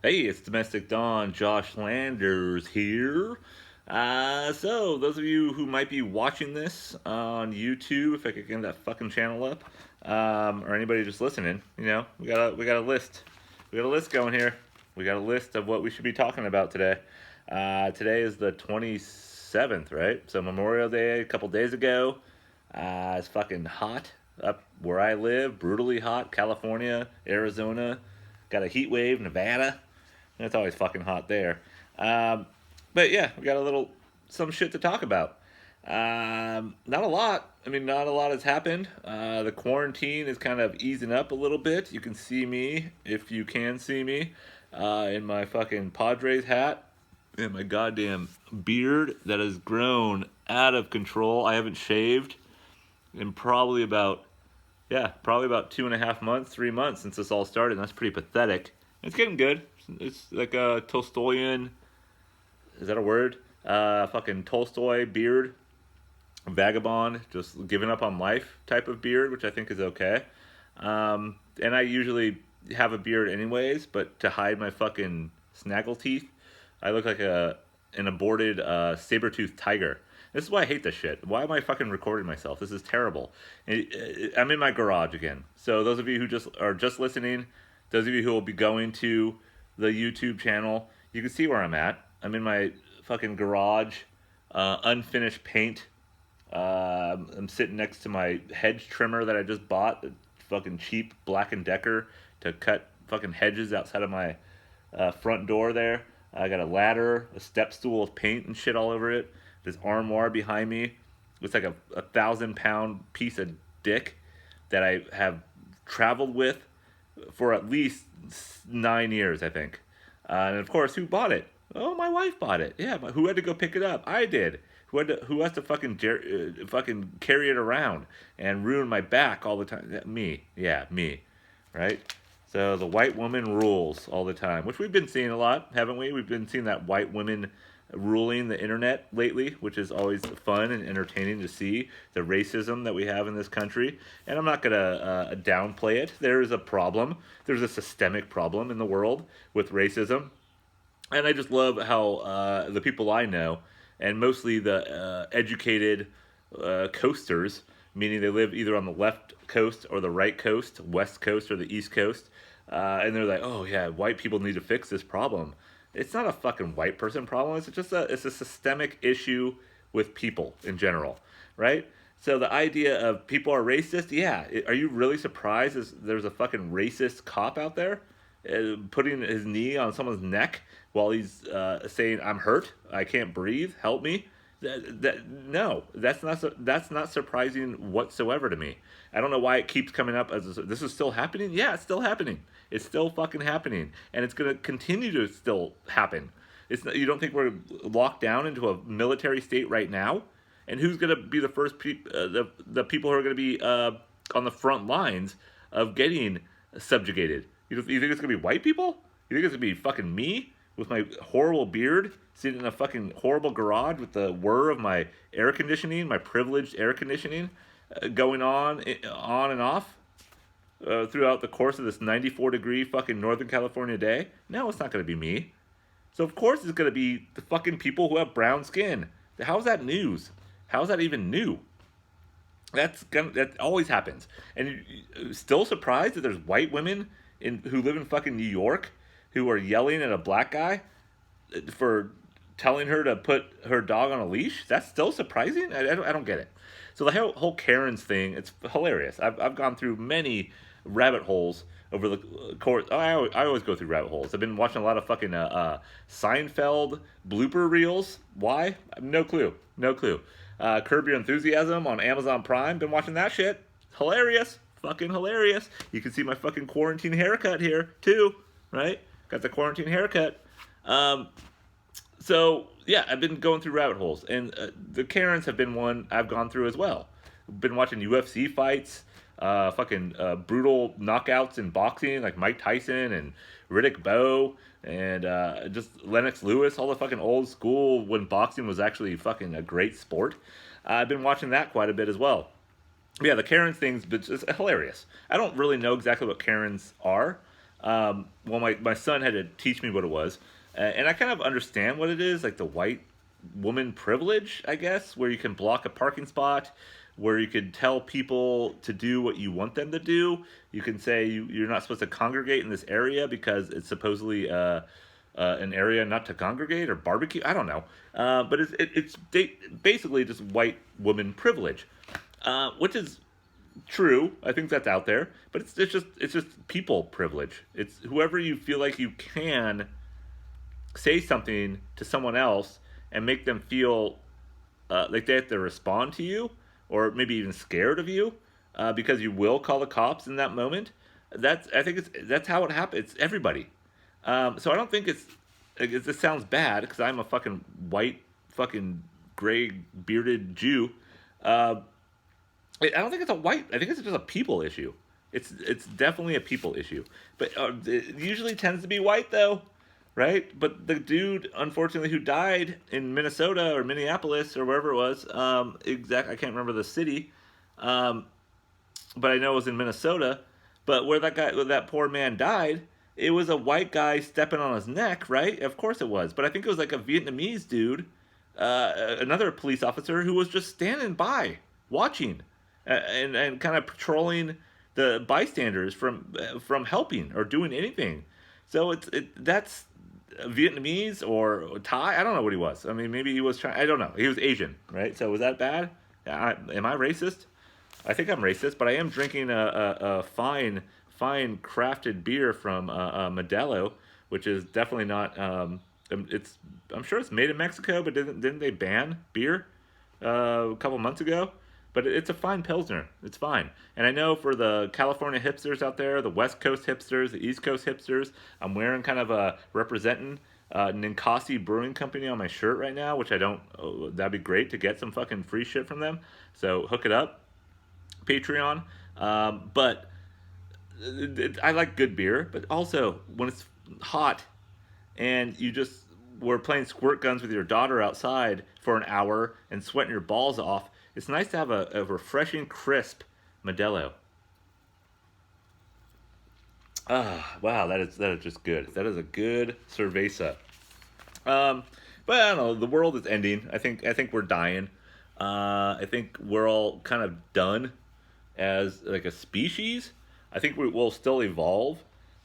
Hey, it's Domestic Don. Josh Landers here. So those of you who might be watching this on YouTube, if I could get that fucking channel up, or anybody just listening, we got a list. We got a list going here. We got a list of what we should be talking about today. Today is the 27th, right? So Memorial Day, a couple days ago. It's fucking hot up where I live, brutally hot. California, Arizona, got a heat wave. Nevada. It's always fucking hot there. Um, but yeah, we got some shit to talk about. Not a lot. I mean, not a lot has happened. The quarantine is kind of easing up a little bit. You can see me, if you can see me, in my fucking Padres hat and my goddamn beard that has grown out of control. I haven't shaved in probably about 2.5 months, 3 months since this all started. And that's pretty pathetic. It's getting good. It's like a Tolstoyan. Is that a word? Fucking Tolstoy beard, vagabond, just giving up on life type of beard, which I think is okay. And I usually have a beard anyways, but to hide my fucking snaggle teeth, I look like an aborted saber-toothed tiger. This is why I hate this shit. Why am I fucking recording myself? This is terrible. I'm in my garage again. So those of you who just are just listening, those of you who will be going to the YouTube channel, you can see where I'm at. I'm in my fucking garage, unfinished paint. I'm sitting next to my hedge trimmer that I just bought, fucking cheap Black and Decker to cut fucking hedges outside of my front door there. I got a ladder, a step stool of paint and shit all over it. This armoire behind me. It's like a 1,000-pound piece of dick that I have traveled with for at least 9 years, I think. And of course, who bought it? Oh, my wife bought it. Yeah, but who had to go pick it up? I did. Who has to fucking carry it around and ruin my back all the time? Me. Yeah, me. Right? So the white woman rules all the time, which we've been seeing a lot, haven't we? We've been seeing that white women ruling the internet lately, which is always fun and entertaining to see the racism that we have in this country. And I'm not going to downplay it. There is a problem. There's a systemic problem in the world with racism. And I just love how the people I know, and mostly the educated coasters, meaning they live either on the left coast or the right coast, west coast or the east coast, and they're like, oh yeah, white people need to fix this problem. It's not a fucking white person problem. It's a systemic issue with people in general, right? So the idea of people are racist, yeah. Are you really surprised there's a fucking racist cop out there putting his knee on someone's neck while he's saying, "I'm hurt, I can't breathe, help me"? No, that's not surprising whatsoever to me. I don't know why it keeps coming up as this is still happening. Yeah, it's still happening. It's still fucking happening, and it's gonna continue to still happen. You don't think we're locked down into a military state right now? And who's gonna be the first the people who are gonna be on the front lines of getting subjugated? You think it's gonna be white people? You think it's gonna be fucking me with my horrible beard sitting in a fucking horrible garage with the whir of my air conditioning, my privileged air conditioning, going on and off throughout the course of this 94-degree fucking Northern California day? No, it's not gonna be me. So of course it's gonna be the fucking people who have brown skin. How's that news? How's that even new? That always happens. And still surprised that there's white women who live in fucking New York who are yelling at a black guy for telling her to put her dog on a leash? That's still surprising? I don't get it. So the whole Karen's thing, it's hilarious. I've gone through many rabbit holes over the course. I always go through rabbit holes. I've been watching a lot of fucking Seinfeld blooper reels. Why? No clue. No clue. Curb Your Enthusiasm on Amazon Prime. Been watching that shit. Hilarious. Fucking hilarious. You can see my fucking quarantine haircut here, too. Right? Got the quarantine haircut. So, yeah, I've been going through rabbit holes. And the Karens have been one I've gone through as well. Been watching UFC fights. Fucking brutal knockouts in boxing, like Mike Tyson and Riddick Bowe, and just Lennox Lewis, all the fucking old school when boxing was actually fucking a great sport. I've been watching that quite a bit as well. Yeah, the Karens thing's it's hilarious. I don't really know exactly what Karens are. Well, my son had to teach me what it was, and I kind of understand what it is, like the white woman privilege, I guess, where you can block a parking spot, where you could tell people to do what you want them to do. You can say you're not supposed to congregate in this area because it's supposedly an area not to congregate or barbecue. I don't know, but basically just white woman privilege, which is true. I think that's out there, but it's just people privilege. It's whoever you feel like you can say something to someone else and make them feel like they have to respond to you, or maybe even scared of you, because you will call the cops in that moment. That's how it happens. It's everybody. So I don't think this sounds bad because I'm a fucking white, fucking gray bearded Jew. Uh, I don't think it's a white. I think it's just a people issue. It's definitely a people issue. But it usually tends to be white though, right? But the dude, unfortunately, who died in Minnesota or Minneapolis or wherever it was, I can't remember the city, um, but I know it was in Minnesota. But where that poor man died, it was a white guy stepping on his neck, right? Of course it was. But I think it was like a Vietnamese dude, another police officer who was just standing by, watching, and kind of patrolling the bystanders from helping or doing anything. So that's Vietnamese or Thai. I don't know what he was. I mean, maybe he was trying. I don't know. He was Asian, right? So was that bad? Am I racist? I think I'm racist, but I am drinking a fine crafted beer from Modelo, which is definitely not. I'm sure it's made in Mexico, but didn't they ban beer a couple months ago? But it's a fine pilsner. It's fine. And I know for the California hipsters out there, the West Coast hipsters, the East Coast hipsters, I'm wearing kind of a representing Ninkasi Brewing Company on my shirt right now, which I don't. Oh, that'd be great to get some fucking free shit from them. So hook it up, Patreon. But I like good beer, but also when it's hot and you just were playing squirt guns with your daughter outside for an hour and sweating your balls off, it's nice to have a refreshing, crisp Modelo. Ah, wow, that is just good. That is a good cerveza. Um, but I don't know. The world is ending. I think we're dying. I think we're all kind of done as like a species. I think we will still evolve.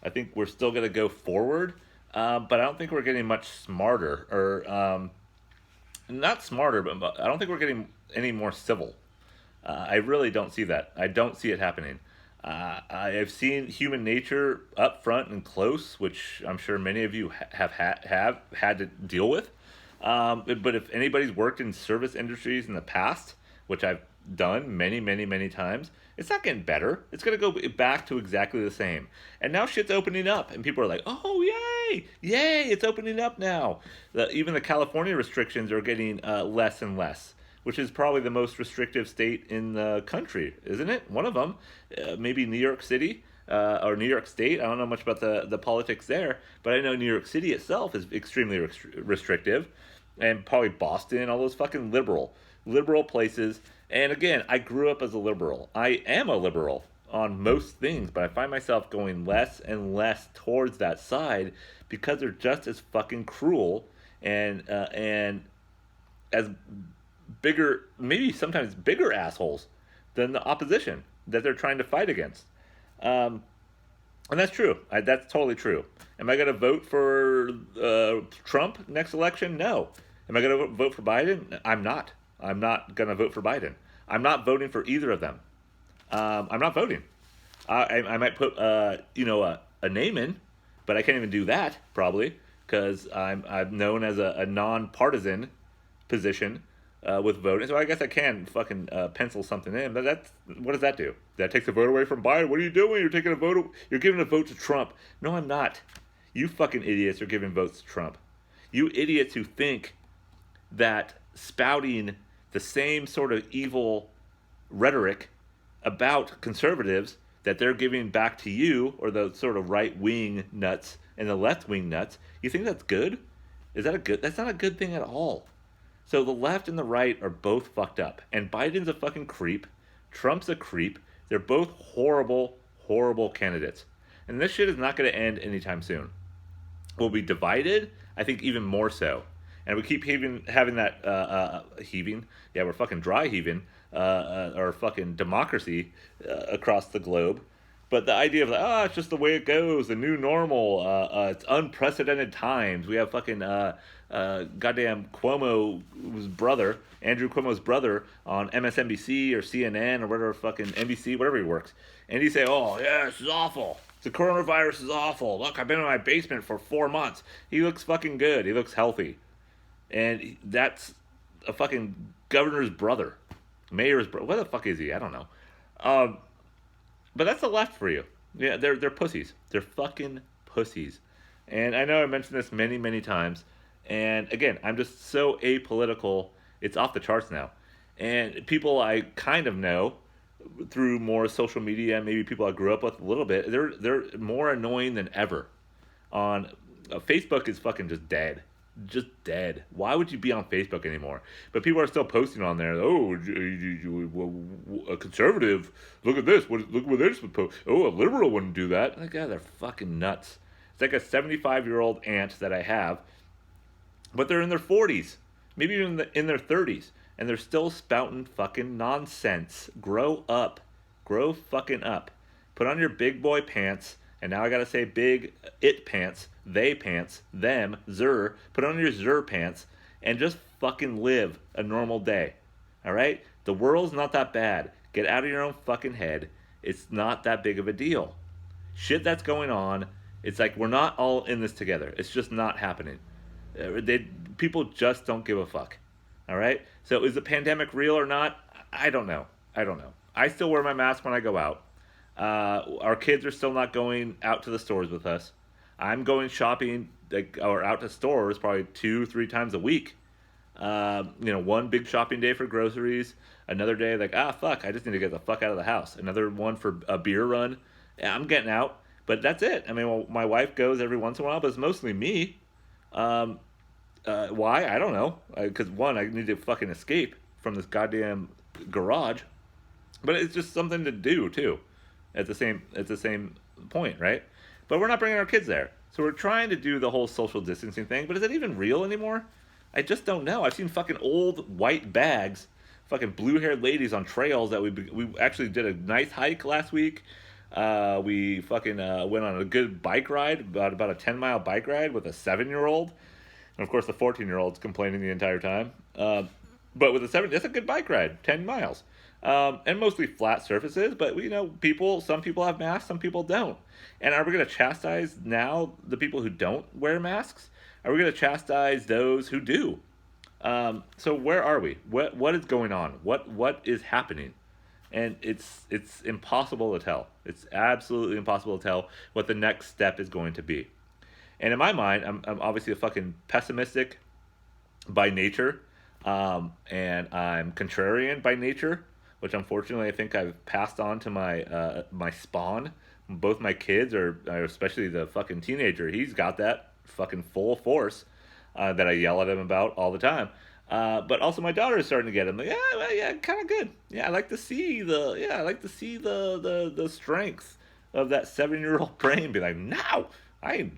I think we're still gonna go forward. But I don't think we're getting much smarter, or not smarter, but I don't think we're getting any more civil. I really don't see that. I don't see it happening. I have seen human nature up front and close, which I'm sure many of you have had to deal with. But if anybody's worked in service industries in the past, which I've done many, many, many times, it's not getting better. It's gonna go back to exactly the same. And now shit's opening up, and people are like, "Oh, yay, yay! It's opening up now." Even the California restrictions are getting less and less, which is probably the most restrictive state in the country, isn't it? One of them, maybe New York City. Or New York State. I don't know much about the politics there, but I know New York City itself is extremely restrictive, and probably Boston, all those fucking liberal places. And again, I grew up as a liberal. I am a liberal on most things, but I find myself going less and less towards that side because they're just as fucking cruel and as bigger, maybe sometimes bigger assholes than the opposition that they're trying to fight against. Um, and that's true. That's totally true. Am I going to vote for Trump next election? No. Am I going to vote for Biden? I'm not. I'm not going to vote for Biden. I'm not voting for either of them. I'm not voting. I might put a name in, but I can't even do that probably because I'm known as a non-partisan position with voting. So I guess I can fucking pencil something in. But what does that do? That takes a vote away from Biden. What are you doing? You're taking a vote. You're giving a vote to Trump. No, I'm not. You fucking idiots are giving votes to Trump. You idiots who think that spouting the same sort of evil rhetoric about conservatives that they're giving back to you, or the sort of right wing nuts and the left wing nuts, you think that's good? Is that a good? That's not a good thing at all. So the left and the right are both fucked up, and Biden's a fucking creep. Trump's a creep. They're both horrible, horrible candidates. And this shit is not going to end anytime soon. We'll be divided, I think even more so. And we keep having that, heaving. Yeah, we're fucking dry heaving, our fucking democracy across the globe. But the idea of like, oh, it's just the way it goes, the new normal. It's unprecedented times. We have fucking goddamn Cuomo's brother, Andrew Cuomo's brother, on MSNBC or CNN or whatever fucking NBC, whatever he works, and he say, oh yeah, this is awful. The coronavirus is awful. Look, I've been in my basement for 4 months. He looks fucking good. He looks healthy, and that's a fucking governor's brother, mayor's brother. What the fuck is he? I don't know. Um, but that's the left for you. Yeah, they're pussies. They're fucking pussies. And I know I mentioned this many times. And again, I'm just so apolitical. It's off the charts now. And people I kind of know through more social media, maybe people I grew up with a little bit, they're more annoying than ever. On Facebook is fucking just dead. Just dead. Why would you be on Facebook anymore? But people are still posting on there. Oh, a conservative. Look at this. Look what this would post. Oh, a liberal wouldn't do that. Like, God, they're fucking nuts. It's like a 75-year-old aunt that I have, but they're in their 40s, maybe even in their 30s, and they're still spouting fucking nonsense. Grow up. Grow fucking up. Put on your big boy pants. And now I gotta say big it pants, they pants, them, zer. Put on your zer pants and just fucking live a normal day. Alright? The world's not that bad. Get out of your own fucking head. It's not that big of a deal. Shit that's going on, it's like we're not all in this together. It's just not happening. People just don't give a fuck. Alright? So is the pandemic real or not? I don't know. I still wear my mask when I go out. Our kids are still not going out to the stores with us. I'm going shopping or out to stores probably 2-3 times a week. One big shopping day for groceries. Another day fuck, I just need to get the fuck out of the house. Another one for a beer run. Yeah, I'm getting out, but that's it. I mean, well, my wife goes every once in a while, but it's mostly me. Why? I don't know. Because one, I need to fucking escape from this goddamn garage. But it's just something to do too. At the same point, right? But we're not bringing our kids there. So we're trying to do the whole social distancing thing, but is it even real anymore? I just don't know. I've seen fucking old white bags, fucking blue-haired ladies on trails that we actually did a nice hike last week. We fucking went on a good bike ride, about a 10-mile bike ride with a 7-year-old. And of course the 14-year-old's complaining the entire time. But with a 7, that's a good bike ride, 10 miles. And mostly flat surfaces, but some people have masks, some people don't. And are we going to chastise now the people who don't wear masks? Are we going to chastise those who do? So where are we? What is going on? What is happening? And it's impossible to tell. It's absolutely impossible to tell what the next step is going to be. And in my mind, I'm obviously a fucking pessimistic by nature, and I'm contrarian by nature, which unfortunately I think I've passed on to my spawn. Both my kids, or especially the fucking teenager, he's got that fucking full force that I yell at him about all the time. But also my daughter is starting to get him. Like, yeah, kind of good. Yeah, I like to see the strength of that 7-year-old brain. Be like, no, I ain't doing.